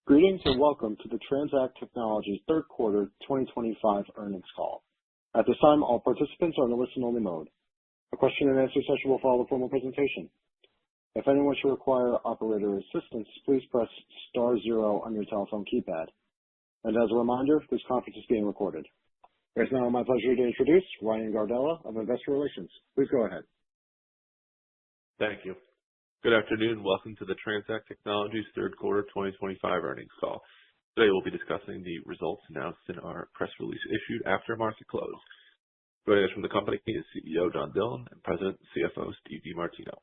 Greetings and welcome to the TransAct Technologies third quarter 2025 earnings call. At this time, all participants are in a listen-only mode. A question-and-answer session will follow the formal presentation. If anyone should require operator assistance, please press star zero on your telephone keypad. And as a reminder, this conference is being recorded. It's now my pleasure to introduce Ryan Gardella of Investor Relations. Please go ahead. Thank you. Good afternoon. Welcome to the TransAct Technologies third quarter 2025 earnings call. Today we'll be discussing the results announced in our press release issued after market close. Joining us from the company is CEO John Dillon and President and CFO Steve DiMartino.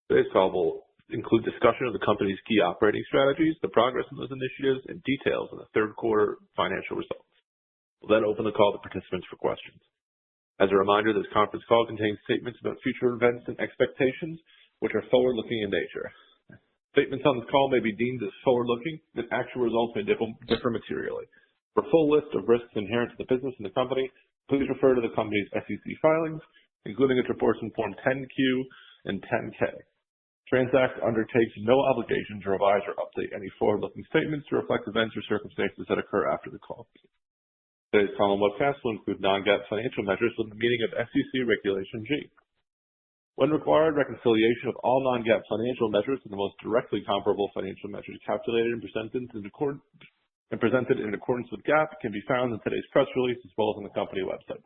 Today's call will include discussion of the company's key operating strategies, the progress in those initiatives, and details of the third quarter financial results. We'll then open the call to participants for questions. As a reminder, this conference call contains statements about future events and expectations, which are forward-looking in nature. Statements on this call may be deemed as forward-looking, and actual results may differ materially. For a full list of risks inherent to the business and the company, please refer to the company's SEC filings, including its reports in Form 10-Q and 10-K. TransAct undertakes no obligation to revise or update any forward-looking statements to reflect events or circumstances that occur after the call. Today's call and webcast will include non-GAAP financial measures within the meaning of SEC Regulation G. When required, reconciliation of all non-GAAP financial measures to the most directly comparable financial measures calculated and presented in accordance with GAAP can be found in today's press release as well as on the company website.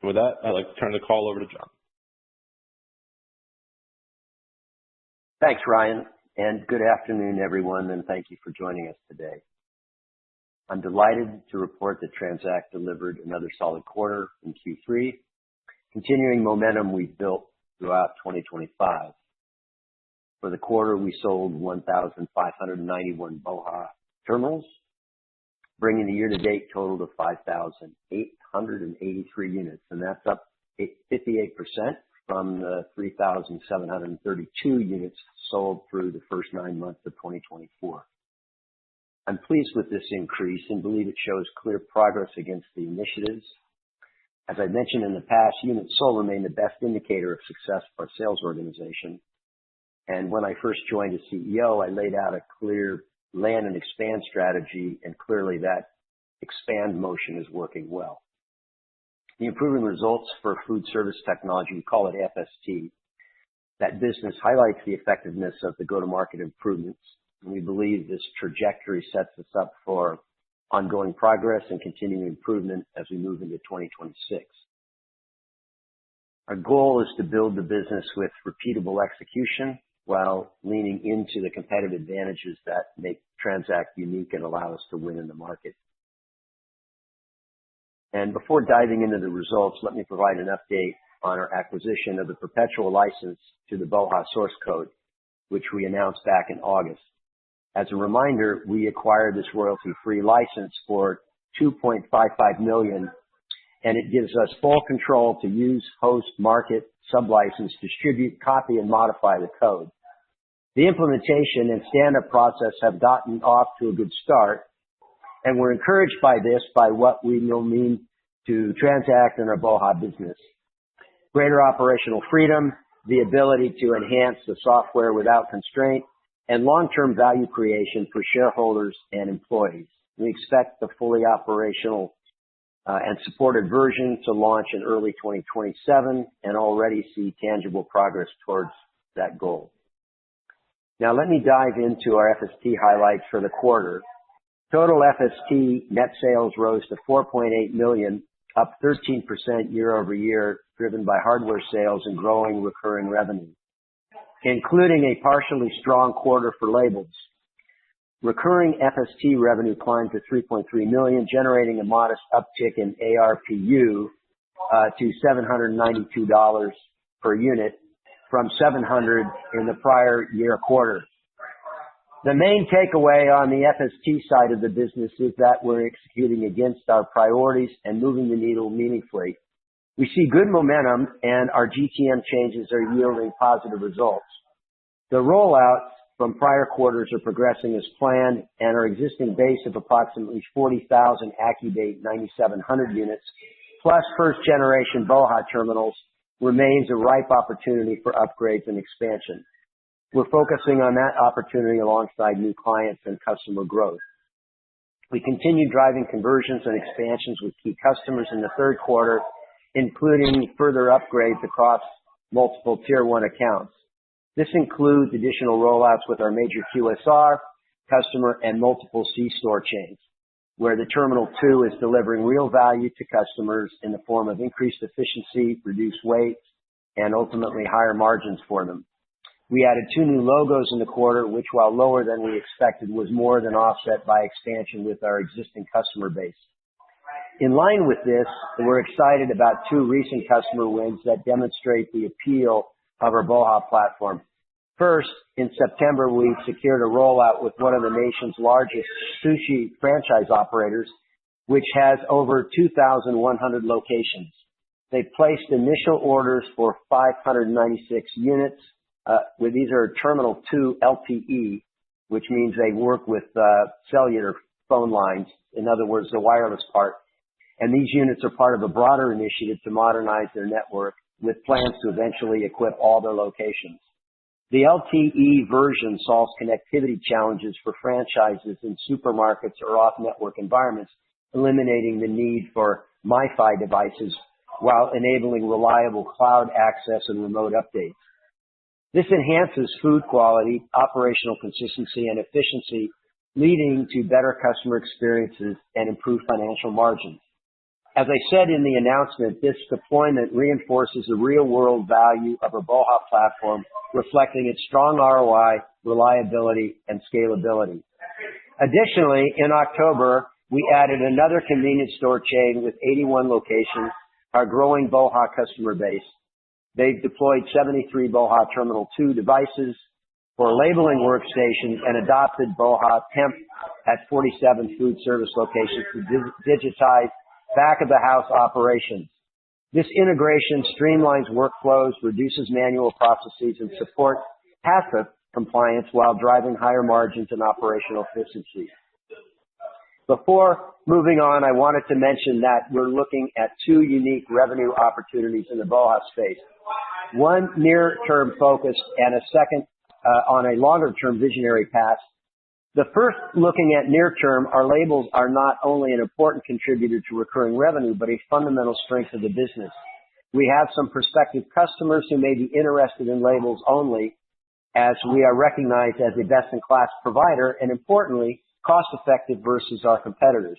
And with that, I'd like to turn the call over to John. Thanks, Ryan, and good afternoon, everyone, and thank you for joining us today. I'm delighted to report that TransAct delivered another solid quarter in Q3, continuing momentum we've built throughout 2025. For the quarter, we sold 1,591 BOHA terminals, bringing the year-to-date total to 5,883 units, and that's up 58% from the 3,732 units sold through the first 9 months of 2024. I'm pleased with this increase and believe it shows clear progress against the initiatives. As I mentioned in the past, units sold remain the best indicator of success for our sales organization. And when I first joined as CEO, I laid out a clear land and expand strategy, and clearly that expand motion is working well. The improving results for food service technology, we call it FST, that business highlights the effectiveness of the go-to-market improvements, and we believe this trajectory sets us up for ongoing progress and continuing improvement as we move into 2026. Our goal is to build the business with repeatable execution while leaning into the competitive advantages that make TransAct unique and allow us to win in the market. And before diving into the results, let me provide an update on our acquisition of the perpetual license to the BOHA source code, which we announced back in August. As a reminder, we acquired this royalty-free license for $2.55 million, and it gives us full control to use, host, market, sublicense, distribute, copy, and modify the code. The implementation and stand-up process have gotten off to a good start, and we're encouraged by what we will mean to TransAct and our BOHA business. Greater operational freedom, the ability to enhance the software without constraint, and long-term value creation for shareholders and employees. We expect the fully operational and supported version to launch in early 2027 and already see tangible progress towards that goal. Now let me dive into our FST highlights for the quarter. Total FST net sales rose to $4.8 million, up 13% year over year, driven by hardware sales and growing recurring revenue, including a partially strong quarter for labels. Recurring FST revenue climbed to $3.3 million, generating a modest uptick in ARPU to $792 per unit from $700 in the prior year quarter. The main takeaway on the FST side of the business is that we're executing against our priorities and moving the needle meaningfully. We see good momentum, and our GTM changes are yielding positive results. The rollouts from prior quarters are progressing as planned, and our existing base of approximately 40,000 AccuDate 9700 units, plus first-generation BOHA terminals, remains a ripe opportunity for upgrades and expansion. We're focusing on that opportunity alongside new clients and customer growth. We continue driving conversions and expansions with key customers in the third quarter, including further upgrades across multiple Tier 1 accounts. This includes additional rollouts with our major QSR customer and multiple C-store chains, where the Terminal 2 is delivering real value to customers in the form of increased efficiency, reduced weight, and ultimately higher margins for them. We added 2 new logos in the quarter, which, while lower than we expected, was more than offset by expansion with our existing customer base. In line with this, we're excited about 2 recent customer wins that demonstrate the appeal of our BOHA platform. First, in September, we secured a rollout with one of the nation's largest sushi franchise operators, which has over 2,100 locations. They placed initial orders for 596 units. These are Terminal 2 LTE, which means they work with cellular phone lines, in other words, the wireless part. And these units are part of a broader initiative to modernize their network with plans to eventually equip all their locations. The LTE version solves connectivity challenges for franchises in supermarkets or off-network environments, eliminating the need for MiFi devices while enabling reliable cloud access and remote updates. This enhances food quality, operational consistency, and efficiency, leading to better customer experiences and improved financial margins. As I said in the announcement, this deployment reinforces the real-world value of our BOHA platform, reflecting its strong ROI, reliability, and scalability. Additionally, in October, we added another convenience store chain with 81 locations, our growing BOHA customer base. They've deployed 73 BOHA Terminal 2 devices for labeling workstations and adopted BOHA Temp at 47 food service locations to digitize back-of-the-house operations. This integration streamlines workflows, reduces manual processes, and supports HACCP compliance while driving higher margins and operational efficiency. Before moving on, I wanted to mention that we're looking at 2 unique revenue opportunities in the BOHA space. One near-term focused and a second on a longer-term visionary path. The first, looking at near-term, our labels are not only an important contributor to recurring revenue, but a fundamental strength of the business. We have some prospective customers who may be interested in labels only, as we are recognized as a best-in-class provider and, importantly, cost-effective versus our competitors.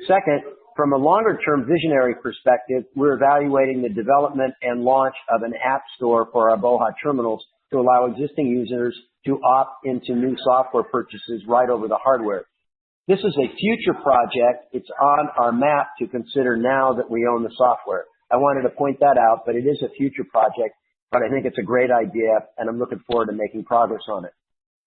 Second, from a longer-term visionary perspective, we're evaluating the development and launch of an app store for our BOHA terminals to allow existing users to opt into new software purchases right over the hardware. This is a future project. It's on our map to consider now that we own the software. I wanted to point that out, but it is a future project, but I think it's a great idea, and I'm looking forward to making progress on it.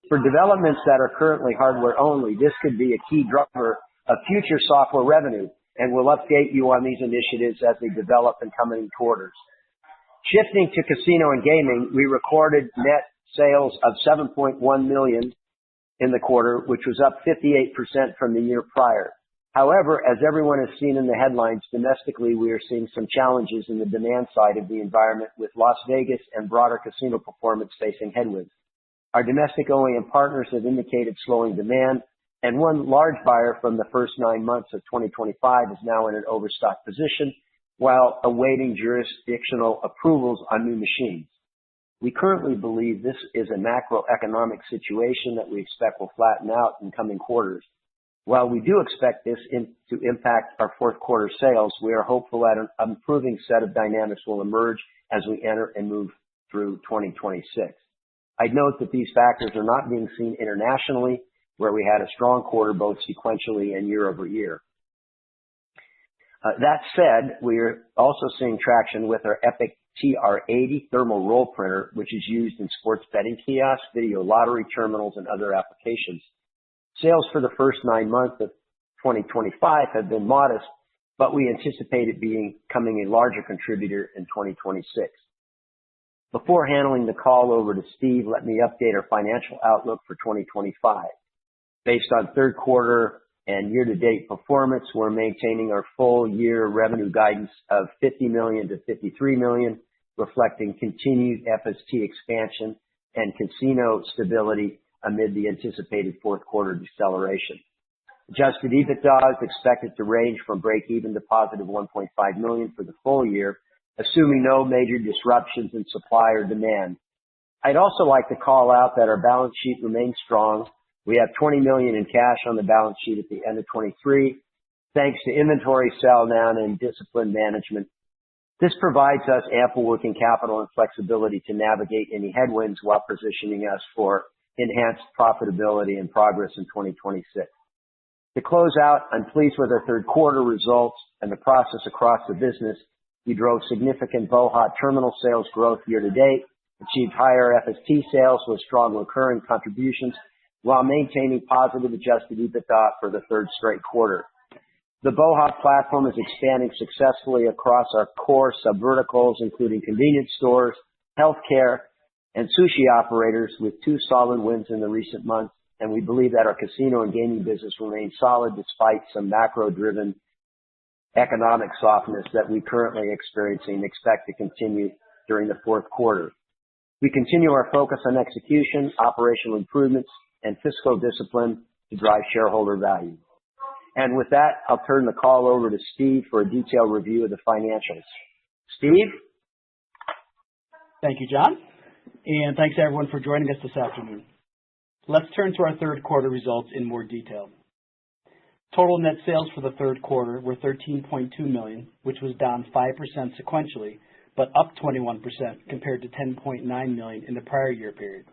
For developments that are currently hardware only, this could be a key driver of future software revenue, and we'll update you on these initiatives as they develop in coming quarters. Shifting to casino and gaming, we recorded net sales of $7.1 million in the quarter, which was up 58% from the year prior. However, as everyone has seen in the headlines, domestically we are seeing some challenges in the demand side of the environment, with Las Vegas and broader casino performance facing headwinds. Our domestic OEM partners have indicated slowing demand, and one large buyer from the first 9 months of 2025 is now in an overstock position while awaiting jurisdictional approvals on new machines. We currently believe this is a macroeconomic situation that we expect will flatten out in coming quarters. While we do expect this to impact our fourth quarter sales, we are hopeful that an improving set of dynamics will emerge as we enter and move through 2026. I'd note that these factors are not being seen internationally, where we had a strong quarter both sequentially and year over year. That said, we are also seeing traction with our Epic TR80 thermal roll printer, which is used in sports betting kiosks, video lottery terminals, and other applications. Sales for the first 9 months of 2025 have been modest, but we anticipate it becoming a larger contributor in 2026. Before handing the call over to Steve, let me update our financial outlook for 2025. Based on third quarter and year-to-date performance, we're maintaining our full-year revenue guidance of $50 million to $53 million, reflecting continued FST expansion and casino stability amid the anticipated fourth quarter deceleration. Adjusted EBITDA is expected to range from break-even to positive $1.5 million for the full year, assuming no major disruptions in supply or demand. I'd also like to call out that our balance sheet remains strong. We have $20 million in cash on the balance sheet at the end of 23, thanks to inventory sell down and disciplined management. This provides us ample working capital and flexibility to navigate any headwinds while positioning us for enhanced profitability and progress in 2026. To close out, I'm pleased with our third quarter results and the process across the business. We drove significant BOHA terminal sales growth year to date, achieved higher FST sales with strong recurring contributions while maintaining positive adjusted EBITDA for the third straight quarter. The BOHA platform is expanding successfully across our core subverticals, including convenience stores, healthcare, and sushi operators, with 2 solid wins in the recent months. And we believe that our casino and gaming business remains solid despite some macro-driven economic softness that we currently experiencing and expect to continue during the fourth quarter. We continue our focus on execution, operational improvements, and fiscal discipline to drive shareholder value. And with that, I'll turn the call over to Steve for a detailed review of the financials. Steve? Thank you, John. And thanks everyone for joining us this afternoon. Let's turn to our third quarter results in more detail. Total net sales for the third quarter were $13.2 million, which was down 5% sequentially, but up 21% compared to $10.9 million in the prior year period.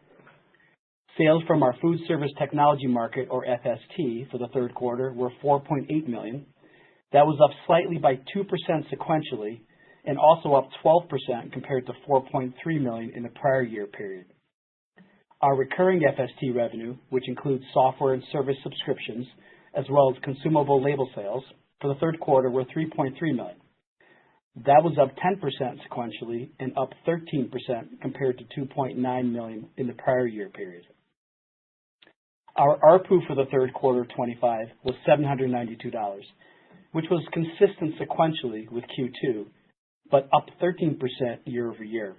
Sales from our food service technology market, or FST, for the third quarter were $4.8 million. That was up slightly by 2% sequentially and also up 12% compared to $4.3 million in the prior year period. Our recurring FST revenue, which includes software and service subscriptions, as well as consumable label sales, for the third quarter were $3.3 million. That was up 10% sequentially and up 13% compared to $2.9 million in the prior year period. Our ARPU for the third quarter of 25 was $792, which was consistent sequentially with Q2, but up 13% year over year.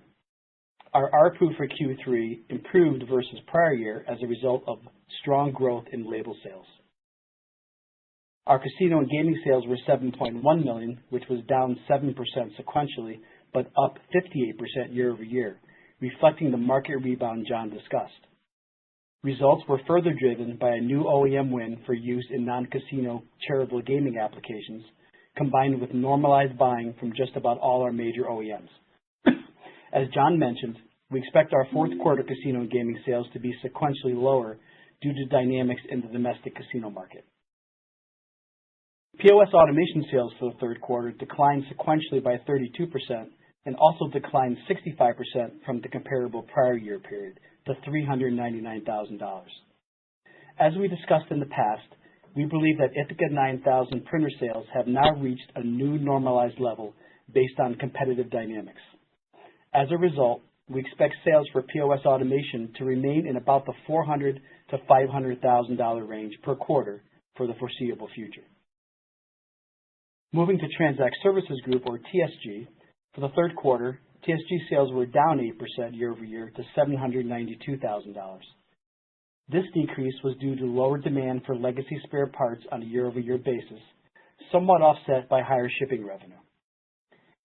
Our ARPU for Q3 improved versus prior year as a result of strong growth in label sales. Our casino and gaming sales were $7.1 million, which was down 7% sequentially, but up 58% year over year, reflecting the market rebound John discussed. Results were further driven by a new OEM win for use in non-casino charitable gaming applications, combined with normalized buying from just about all our major OEMs. As John mentioned, we expect our fourth quarter casino and gaming sales to be sequentially lower due to dynamics in the domestic casino market. POS automation sales for the third quarter declined sequentially by 32% and also declined 65% from the comparable prior year period to $399,000. As we discussed in the past, we believe that Ithaca 9000 printer sales have now reached a new normalized level based on competitive dynamics. As a result, we expect sales for POS automation to remain in about the $400,000 to $500,000 range per quarter for the foreseeable future. Moving to TransAct Services Group, or TSG, for the third quarter, TSG sales were down 8% year over year to $792,000. This decrease was due to lower demand for legacy spare parts on a year-over-year basis, somewhat offset by higher shipping revenue.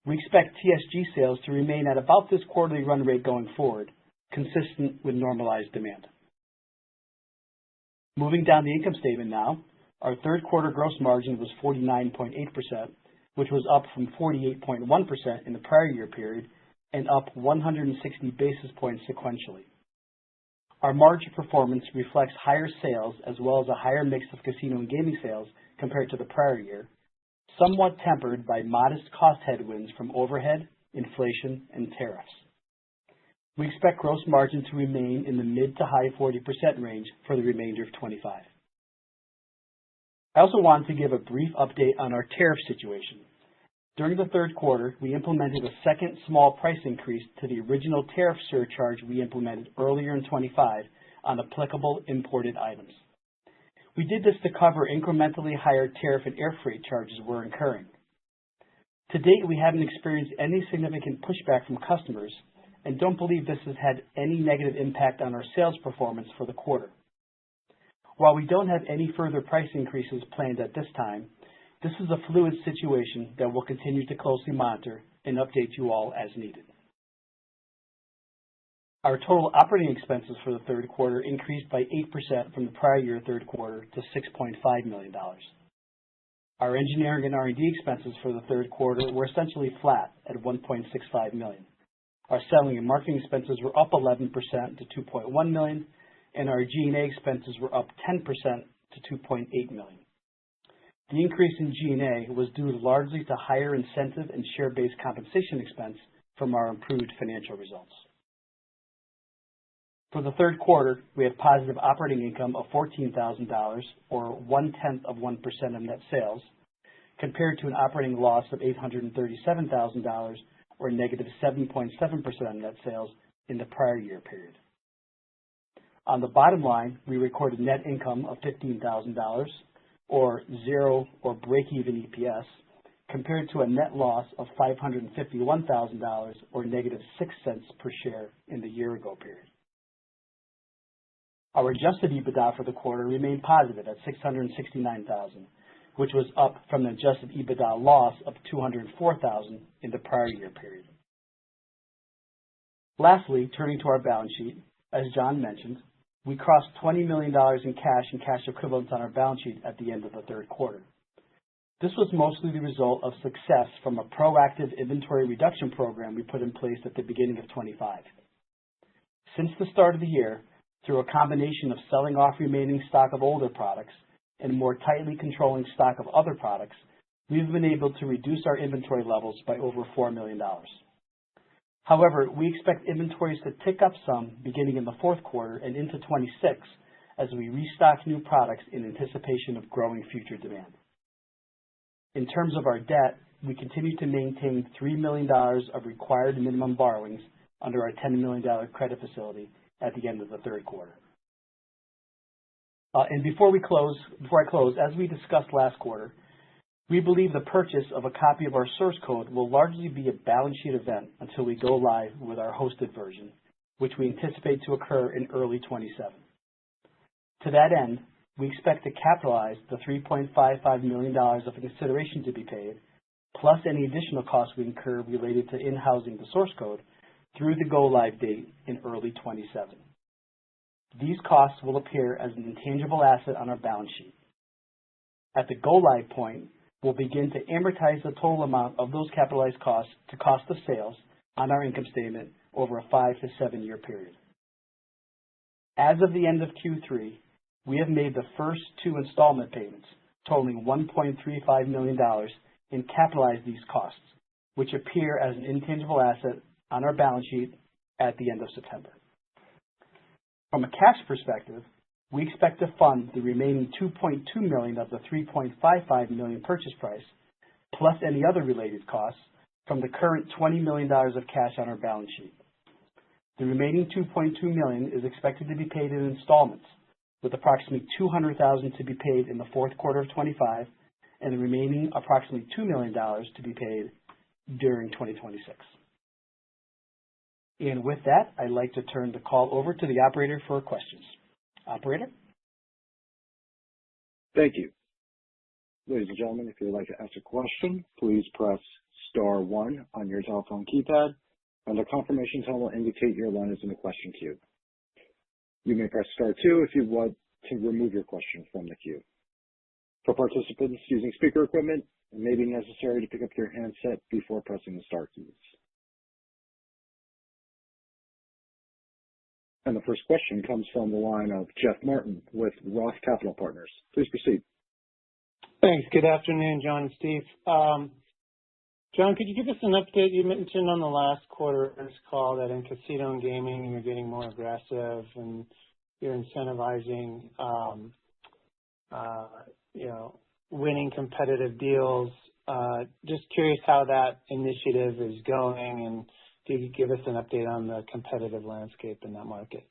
We expect TSG sales to remain at about this quarterly run rate going forward, consistent with normalized demand. Moving down the income statement now, our third quarter gross margin was 49.8%, which was up from 48.1% in the prior year period and up 160 basis points sequentially. Our margin performance reflects higher sales as well as a higher mix of casino and gaming sales compared to the prior year, somewhat tempered by modest cost headwinds from overhead, inflation, and tariffs. We expect gross margin to remain in the mid to high 40% range for the remainder of 25. I also want to give a brief update on our tariff situation. During the third quarter, we implemented a second small price increase to the original tariff surcharge we implemented earlier in 25 on applicable imported items. We did this to cover incrementally higher tariff and air freight charges we're incurring. To date, we haven't experienced any significant pushback from customers, and don't believe this has had any negative impact on our sales performance for the quarter. While we don't have any further price increases planned at this time, this is a fluid situation that we'll continue to closely monitor and update you all as needed. Our total operating expenses for the third quarter increased by 8% from the prior year third quarter to $6.5 million. Our engineering and R&D expenses for the third quarter were essentially flat at $1.65 million. Our selling and marketing expenses were up 11% to $2.1 million, and our G&A expenses were up 10% to $2.8 million. The increase in G&A was due largely to higher incentive and share-based compensation expense from our improved financial results. For the third quarter, we had positive operating income of $14,000, or 0.1% of net sales, compared to an operating loss of $837,000, or negative 7.7% of net sales in the prior year period. On the bottom line, we recorded net income of $15,000, or 0 or break-even EPS, compared to a net loss of $551,000, or negative 6 cents per share in the year-ago period. Our adjusted EBITDA for the quarter remained positive at $669,000, which was up from the adjusted EBITDA loss of $204,000 in the prior year period. Lastly, turning to our balance sheet, as John mentioned, we crossed $20 million in cash and cash equivalents on our balance sheet at the end of the third quarter. This was mostly the result of success from a proactive inventory reduction program we put in place at the beginning of 25. Since the start of the year, through a combination of selling off remaining stock of older products and more tightly controlling stock of other products, we've been able to reduce our inventory levels by over $4 million. However, we expect inventories to tick up some beginning in the fourth quarter and into 26 as we restock new products in anticipation of growing future demand. In terms of our debt, we continue to maintain $3 million of required minimum borrowings under our $10 million credit facility at the end of the third quarter. And before I close, as we discussed last quarter, we believe the purchase of a copy of our source code will largely be a balance sheet event until we go live with our hosted version, which we anticipate to occur in early 27. To that end, we expect to capitalize the $3.55 million of consideration to be paid, plus any additional costs we incur related to in-housing the source code through the go-live date in early 27. These costs will appear as an intangible asset on our balance sheet. At the go-live point, we'll begin to amortize the total amount of those capitalized costs to cost of sales on our income statement over a 5 to 7 year period. As of the end of Q3, we have made the first 2 installment payments totaling $1.35 million and capitalized these costs, which appear as an intangible asset on our balance sheet at the end of September. From a cash perspective, we expect to fund the remaining $2.2 million of the $3.55 million purchase price, plus any other related costs, from the current $20 million of cash on our balance sheet. The remaining $2.2 million is expected to be paid in installments, with approximately $200,000 to be paid in the fourth quarter of 25, and the remaining approximately $2 million to be paid during 2026. And with that, I'd like to turn the call over to the operator for questions. Operator? Thank you. Ladies and gentlemen, if you'd like to ask a question, please press star 1 on your telephone keypad, and a confirmation tone will indicate your line is in the question queue. You may press star 2 if you want to remove your question from the queue. For participants using speaker equipment, it may be necessary to pick up your handset before pressing the star keys. And the first question comes from the line of Jeff Martin with Roth Capital Partners. Please proceed. Thanks. Good afternoon, John and Steve. John, could you give us an update? You mentioned on the last quarter's call that in casino and gaming you're getting more aggressive and you're incentivizing, winning competitive deals. Just curious how that initiative is going, and if you could give us an update on the competitive landscape in that market.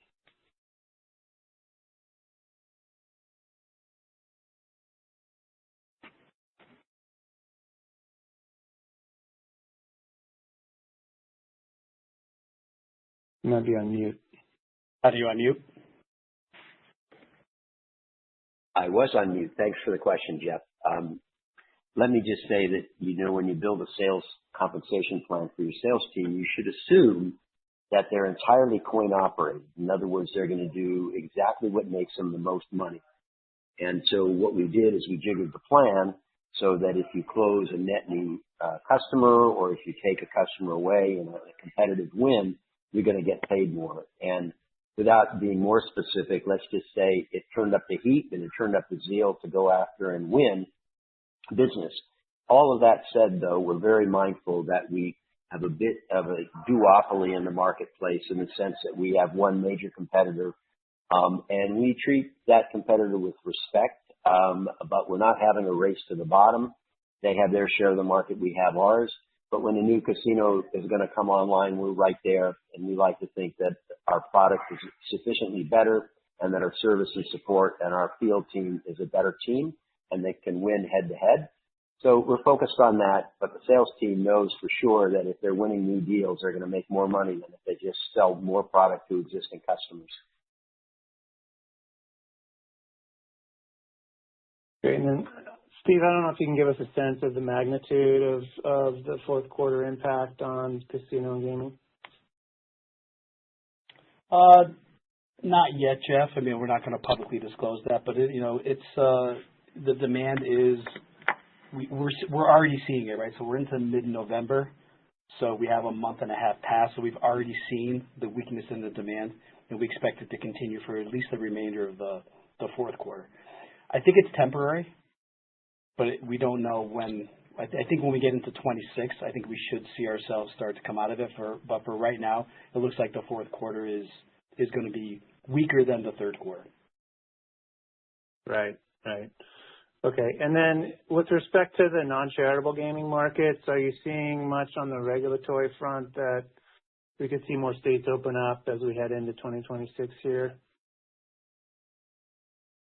You might be on mute. How do you unmute? I was on mute. Thanks for the question, Jeff. Let me just say that, when you build a sales compensation plan for your sales team, you should assume that they're entirely coin operated. In other words, they're going to do exactly what makes them the most money. And so what we did is we jiggered the plan so that if you close a net new customer, or if you take a customer away in a competitive win, you're going to get paid more. And without being more specific, let's just say it turned up the heat and it turned up the zeal to go after and win business. All of that said, though, we're very mindful that we have a bit of a duopoly in the marketplace in the sense that we have one major competitor, and we treat that competitor with respect, but we're not having a race to the bottom. They have their share of the market, we have ours. But when a new casino is going to come online, we're right there, and we like to think that our product is sufficiently better and that our service and support and our field team is a better team and they can win head-to-head. So we're focused on that, but the sales team knows for sure that if they're winning new deals, they're going to make more money than if they just sell more product to existing customers. Great. And then, Steve, I don't know if you can give us a sense of the magnitude of the fourth quarter impact on casino and gaming. Not yet, Jeff. I mean, we're not going to publicly disclose that, but the demand is. We're already seeing it, right? So we're into mid-November, so we have a month and a half past, so we've already seen the weakness in the demand, and we expect it to continue for at least the remainder of the fourth quarter. I think it's temporary, but we don't know when. I think when we get into 26, I think we should see ourselves start to come out of it. But for right now, it looks like the fourth quarter is going to be weaker than the third quarter. Right. Okay. And then with respect to the non-charitable gaming markets, are you seeing much on the regulatory front that we could see more states open up as we head into 2026 here?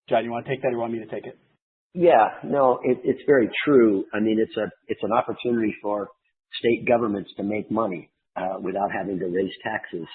John, you want to take that or you want me to take it? Yeah, no, it's very true. I mean, it's an opportunity for state governments to make money without having to raise taxes.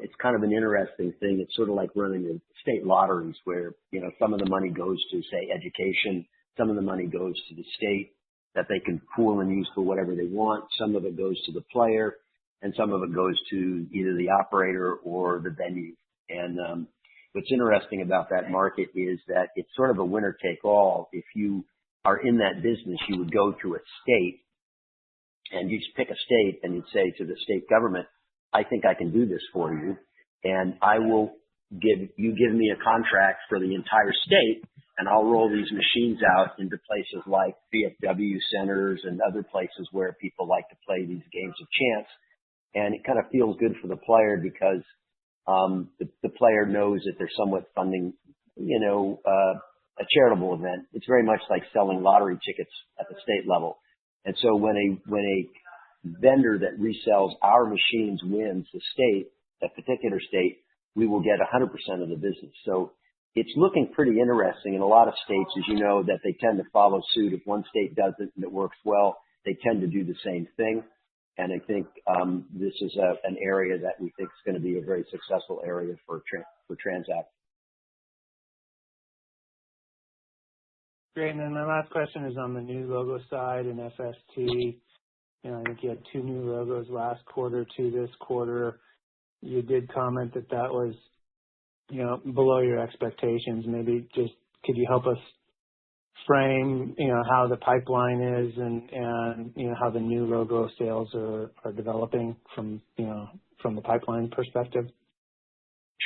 It's kind of an interesting thing. It's sort of like running the state lotteries where, some of the money goes to, say, education. Some of the money goes to the state that they can pool and use for whatever they want. Some of it goes to the player, and some of it goes to either the operator or the venue. And what's interesting about that market is that it's sort of a winner take all. If you are in that business, you would go to a state and you just pick a state and you'd say to the state government, I think I can do this for you, and I will give me a contract for the entire state, and I'll roll these machines out into places like VFW centers and other places where people like to play these games of chance. And it kind of feels good for the player because the player knows that they're somewhat funding, a charitable event. It's very much like selling lottery tickets at the state level. And so when a vendor that resells our machines wins the state, that particular state, we will get 100% of the business. So it's looking pretty interesting in a lot of states, as you know, that they tend to follow suit. If one state does it and it works well, they tend to do the same thing. And I think this is an area that we think is going to be a very successful area for TransAct. Great. And then my last question is on the new logo side and FST. I think you had 2 new logos last quarter, 2 this quarter. You did comment that was, below your expectations. Maybe just could you help us frame, how the pipeline is and how the new logo sales are developing from the pipeline perspective?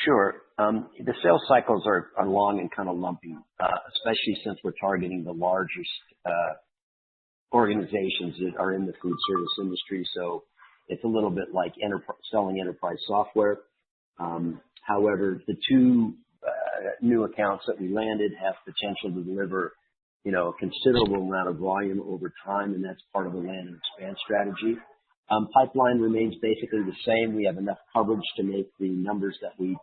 Sure. The sales cycles are long and kind of lumpy, especially since we're targeting the largest organizations that are in the food service industry. So it's a little bit like selling enterprise software. However, the 2 new accounts that we landed have potential to deliver, a considerable amount of volume over time, and that's part of the land and expand strategy. Pipeline remains basically the same. We have enough coverage to make the numbers that we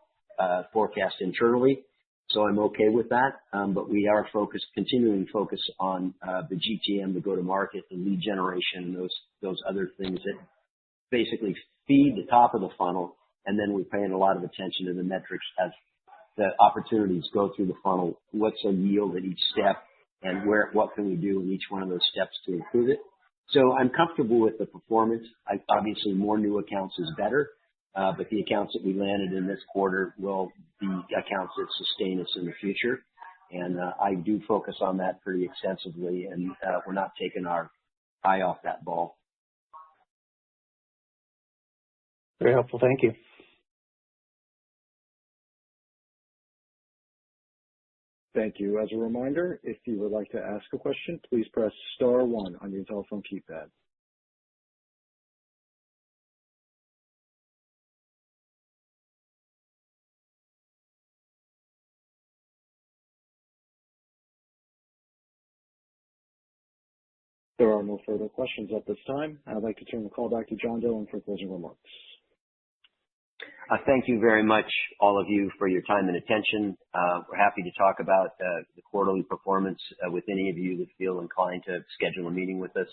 forecast internally. So I'm okay with that. But we are continuing to focus on the GTM, the go-to-market, the lead generation, and those other things that basically feed the top of the funnel And then we're paying a lot of attention to the metrics as the opportunities go through the funnel. What's a yield at each step, and what can we do in each one of those steps to improve it? So I'm comfortable with the performance. Obviously, more new accounts is better, but the accounts that we landed in this quarter will be accounts that sustain us in the future. And I do focus on that pretty extensively, and we're not taking our eye off that ball. Very helpful. Thank you. Thank you. As a reminder, if you would like to ask a question, please press star one on your telephone keypad. There are no further questions at this time. I'd like to turn the call back to John Dillon for closing remarks. Thank you very much, all of you, for your time and attention. We're happy to talk about the quarterly performance with any of you that feel inclined to schedule a meeting with us.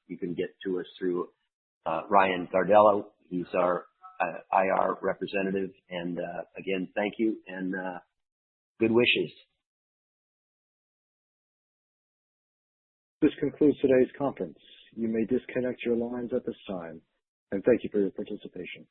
You can get to us through Ryan Gardello. He's our IR representative. And again, thank you and good wishes. This concludes today's conference. You may disconnect your lines at this time, and thank you for your participation.